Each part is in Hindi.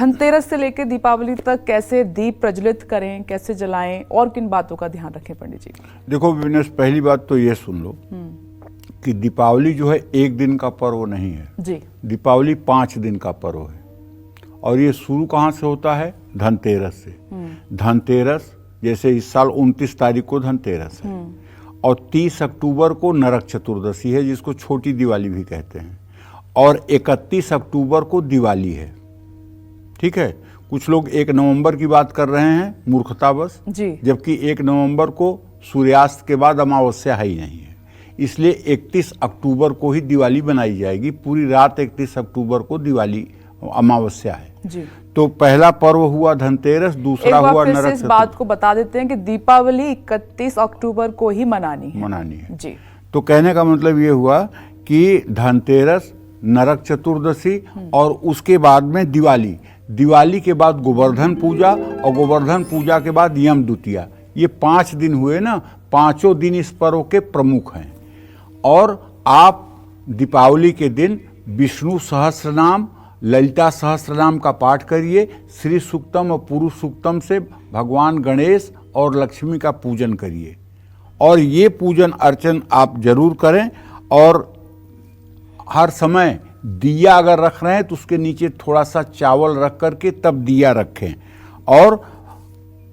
धनतेरस से लेकर दीपावली तक कैसे दीप प्रज्वलित करें, कैसे जलाएं और किन बातों का ध्यान रखें पंडित जी? देखो विनेश, पहली बात तो ये सुन लो कि दीपावली जो है एक दिन का पर्व नहीं है जी। दीपावली 5 दिन का पर्व है। और ये शुरू कहाँ से होता है? धनतेरस से। धनतेरस जैसे इस साल 29 तारीख को धनतेरस है और 30 अक्टूबर को नरक चतुर्दशी है, जिसको छोटी दिवाली भी कहते हैं, और 31 अक्टूबर को दिवाली है। ठीक है, कुछ लोग 1 नवंबर की बात कर रहे हैं मूर्खतावश, जबकि 1 नवंबर को सूर्यास्त के बाद अमावस्या है ही नहीं है, इसलिए 31 अक्टूबर को ही दिवाली बनाई जाएगी। पूरी रात 31 अक्टूबर को दिवाली अमावस्या है जी। तो पहला पर्व हुआ धनतेरस, दूसरा हुआ नरक चतुर्दशी। इस बात को बता देते हैं कि दीपावली 31 अक्टूबर को ही मनानी है जी। तो कहने का मतलब ये हुआ कि धनतेरस, नरक चतुर्दशी और उसके बाद में दिवाली, दिवाली के बाद गोवर्धन पूजा और गोवर्धन पूजा के बाद यम द्वितीया। ये 5 दिन हुए ना, पांचों दिन इस पर्व के प्रमुख हैं। और आप दीपावली के दिन विष्णु सहस्रनाम, ललिता सहस्रनाम का पाठ करिए, श्री सूक्तम और पुरुष सूक्तम से भगवान गणेश और लक्ष्मी का पूजन करिए। और ये पूजन अर्चन आप जरूर करें। और हर समय दिया अगर रख रहे हैं तो उसके नीचे थोड़ा सा चावल रख करके तब दिया रखें। और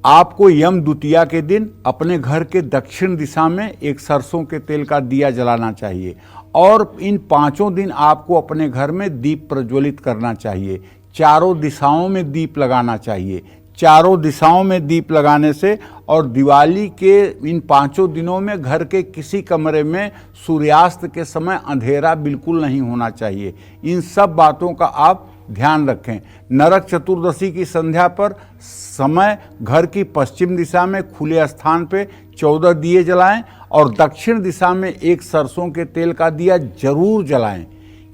आपको यम द्वितीया के दिन अपने घर के दक्षिण दिशा में एक सरसों के तेल का दिया जलाना चाहिए। और इन 5 दिन आपको अपने घर में दीप प्रज्वलित करना चाहिए। चारों दिशाओं में दीप लगाना चाहिए। चारों दिशाओं में दीप लगाने से और दिवाली के इन 5 दिनों में घर के किसी कमरे में सूर्यास्त के समय अंधेरा बिल्कुल नहीं होना चाहिए। इन सब बातों का आप ध्यान रखें। नरक चतुर्दशी की संध्या पर समय घर की पश्चिम दिशा में खुले स्थान पे 14 दिए जलाएं और दक्षिण दिशा में एक सरसों के तेल का दिया जरूर जलाएं।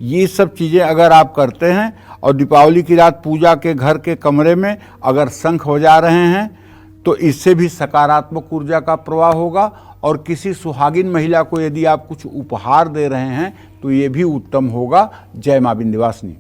ये सब चीज़ें अगर आप करते हैं और दीपावली की रात पूजा के घर के कमरे में अगर शंख बजा रहे हैं तो इससे भी सकारात्मक ऊर्जा का प्रवाह होगा। और किसी सुहागिन महिला को यदि आप कुछ उपहार दे रहे हैं तो ये भी उत्तम होगा। जय मां विंध्यवासिनी।